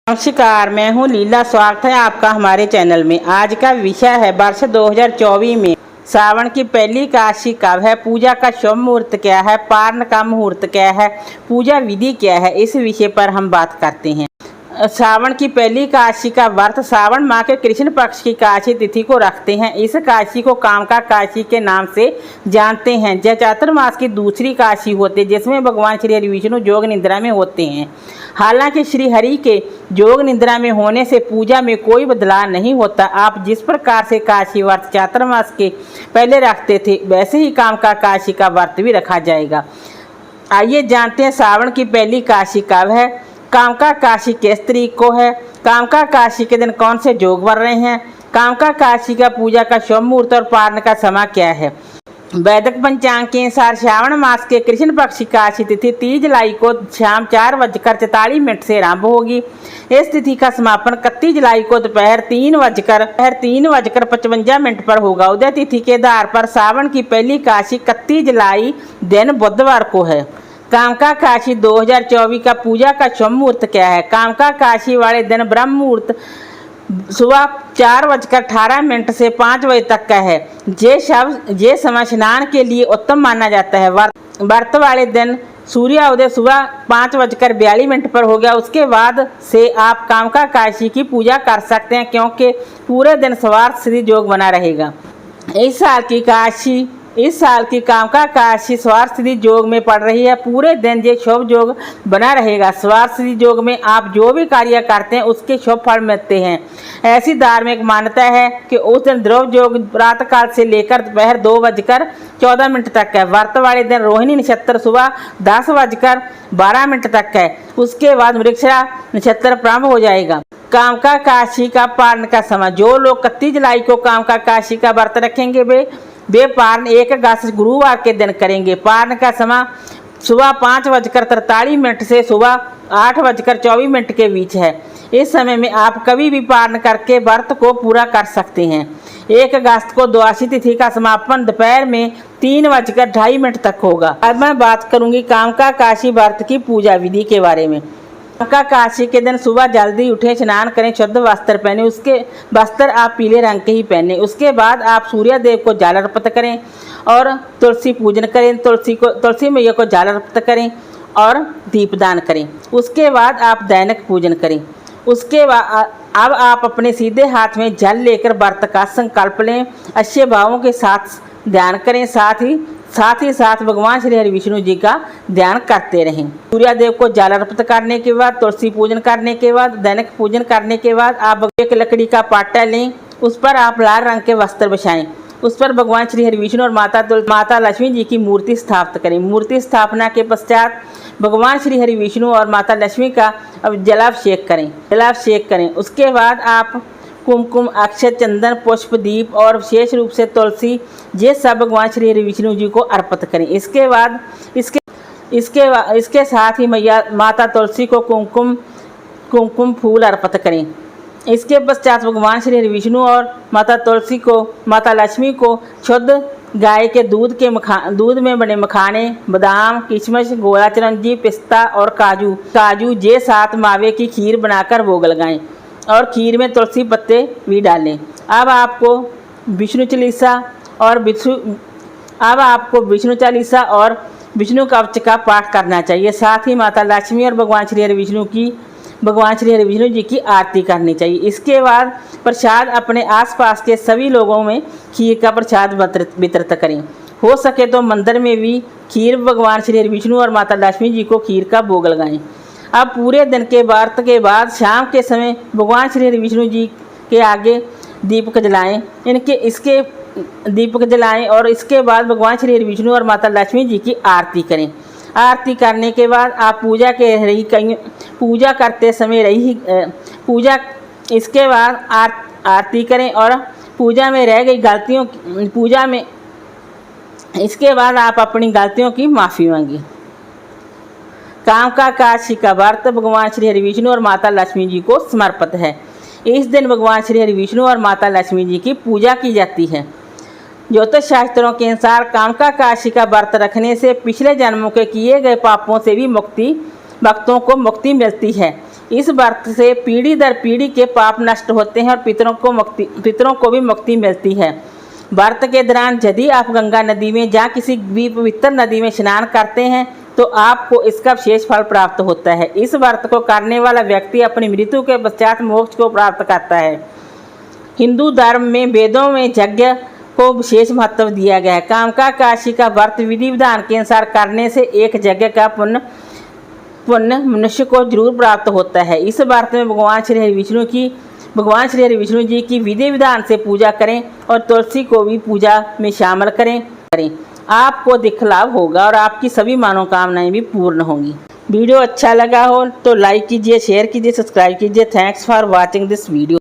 नमस्कार, मैं हूं लीला। स्वागत है आपका हमारे चैनल में। आज का विषय है वर्ष 2024 में सावन की पहली एकादशी कब है, पूजा का शुभ मुहूर्त क्या है, पारण का मुहूर्त क्या है, पूजा विधि क्या है, इस विषय पर हम बात करते हैं। सावन की पहली एकादशी का व्रत सावन माह के कृष्ण पक्ष की एकादशी तिथि को रखते हैं। इस एकादशी को कामका एकादशी के नाम से जानते हैं। यह चातुर्मास की दूसरी एकादशी होती है जिसमें भगवान श्री हरि विष्णु योग निद्रा में होते हैं। हालांकि श्री हरि के योग निद्रा में होने से पूजा में कोई बदलाव नहीं होता। आप जिस प्रकार से एकादशी व्रत चातुर्मास के पहले रखते थे वैसे ही कामका एकादशी का व्रत भी रखा जाएगा। आइए जानते हैं सावन की पहली एकादशी कब है, कामका एकादशी किस तारीख को है, कामका एकादशी के दिन कौन से योग बन रहे हैं, कामका एकादशी का पूजा का शुभ मुहूर्त और पारण का समय क्या है। वैदिक पंचांग के अनुसार श्रावण मास के कृष्ण पक्ष की एकादशी तिथि 30 जुलाई को शाम 4:44 से आरंभ होगी। इस तिथि का समापन 31 जुलाई को दोपहर 3:55 पर होगा। उदय तिथि के आधार पर सावन की पहली एकादशी 31 जुलाई दिन बुधवार को है। कामका एकादशी 2024 का पूजा का शुभ मुहूर्त क्या है। कामका एकादशी वाले दिन ब्रह्म मुहूर्त सुबह 4:18 से 5 बजे तक का है। ये समय स्नान के लिए उत्तम माना जाता है। व्रत वाले दिन सूर्योदय सुबह 5:42 पर हो गया। उसके बाद से आप कामका एकादशी की पूजा कर सकते हैं क्योंकि पूरे दिन स्वार्थ सिद्धि योग बना रहेगा। इस साल की कामका एकादशी स्वार्थ सिद्धि योग में पड़ रही है। पूरे दिन ये शुभ योग बना रहेगा। स्वार्थ सिद्धि योग में आप जो भी कार्य करते हैं उसके शुभ फल मिलते हैं। ऐसी धार्मिक मान्यता है कि उस दिन ध्रुव योग प्रातः काल से लेकर दोपहर 2:14 तक है। व्रत वाले दिन रोहिणी नक्षत्र सुबह 10:12 तक है। उसके बाद मृगशिरा नक्षत्र प्रारंभ हो जाएगा। कामका एकादशी का पारण का समय, जो लोग 31 जुलाई को कामका एकादशी का व्रत रखेंगे वे पारण 1 अगस्त गुरुवार के दिन करेंगे। पारण का समय सुबह 5:43 से सुबह 8:24 के बीच है। इस समय में आप कभी भी पारण करके व्रत को पूरा कर सकते हैं। 1 अगस्त को द्वादशी तिथि का समापन दोपहर में 3:2:30 तक होगा। अब मैं बात करूंगी कामका एकादशी व्रत की पूजा विधि के बारे में। कामका एकादशी के दिन सुबह जल्दी उठें, स्नान करें, शुद्ध वस्त्र पहने। उसके वस्त्र आप पीले रंग के ही पहने। उसके बाद आप सूर्य देव को जल अर्पित करें और तुलसी पूजन करें। तुलसी मैया को जल अर्पित करें और दीपदान करें। उसके बाद आप दैनिक पूजन करें। उसके बाद अब आप अपने सीधे हाथ में जल लेकर व्रत का संकल्प लें। अच्छे भावों के साथ ध्यान करें। साथ ही भगवान श्री हरि विष्णु जी का ध्यान करते रहें। सूर्य देव को जल अर्पित करने के बाद, तुलसी पूजन करने के बाद, दैनिक पूजन करने के बाद आप एक लकड़ी का पाटा लें। उस पर आप लाल रंग के वस्त्र बिछाएं। उस पर भगवान श्री हरि विष्णु और माता लक्ष्मी जी की मूर्ति स्थापित करें। मूर्ति स्थापना के पश्चात भगवान श्री हरि विष्णु और माता लक्ष्मी का जलाभिषेक करें। उसके बाद आप कुमकुम, अक्षत, चंदन, पुष्प, दीप और विशेष रूप से तुलसी ये सब भगवान श्री हरि विष्णु जी को अर्पित करें। इसके साथ ही माता तुलसी को कुमकुम फूल अर्पित करें। इसके पश्चात भगवान श्री हरि विष्णु और माता लक्ष्मी को शुद्ध गाय के दूध में बने मखाने, बादाम, किशमिश, गोला चिरंजी, पिस्ता और काजू ये 7 मावे की खीर बनाकर भोग लगाएं और खीर में तुलसी पत्ते भी डालें। अब आपको विष्णु चालीसा और विष्णु कवच का पाठ करना चाहिए। साथ ही माता लक्ष्मी और भगवान श्री हरि विष्णु जी की आरती करनी चाहिए। इसके बाद प्रसाद अपने आसपास के सभी लोगों में खीर का प्रसाद वितरित करें। हो सके तो मंदिर में भी खीर भगवान श्री हरि विष्णु और माता लक्ष्मी जी को खीर का भोग लगाएं। अब पूरे दिन के व्रत के बाद शाम के समय भगवान श्री हरि विष्णु जी के आगे दीपक जलाएं और इसके बाद भगवान श्री हरि विष्णु और माता लक्ष्मी जी की आरती करें। आरती करने के बाद आप पूजा करते समय इसके बाद आरती करें और पूजा में रह गई इसके बाद आप अपनी गलतियों की माफ़ी मांगी। कामका एकादशी का व्रत भगवान श्री हरि विष्णु और माता लक्ष्मी जी को समर्पित है। इस दिन भगवान श्री हरि विष्णु और माता लक्ष्मी जी की पूजा की जाती है। ज्योतिष शास्त्रों के अनुसार कामका एकादशी का व्रत रखने से पिछले जन्मों के किए गए पापों से भी भक्तों को मुक्ति मिलती है। इस व्रत से पीढ़ी दर पीढ़ी के पाप नष्ट होते हैं और पितरों को भी मुक्ति मिलती है। व्रत के दौरान यदि आप गंगा नदी में या किसी भी पवित्र नदी में स्नान करते हैं तो आपको इसका विशेष फल प्राप्त होता है। इस व्रत को करने वाला व्यक्ति अपनी मृत्यु के पश्चात मोक्ष को प्राप्त करता है। हिंदू धर्म में वेदों में यज्ञ को विशेष महत्व दिया गया है। कामका काशी का व्रत विधि विधान के अनुसार करने से एक यज्ञ का पुण्य मनुष्य को जरूर प्राप्त होता है। इस व्रत में भगवान श्री हरि विष्णु जी की विधि विधान से पूजा करें और तुलसी को भी पूजा में शामिल करें। आपको दिखलाभ होगा और आपकी सभी मनोकामनाएं भी पूर्ण होंगी। वीडियो अच्छा लगा हो तो लाइक कीजिए, शेयर कीजिए, सब्सक्राइब कीजिए। Thanks for watching this video.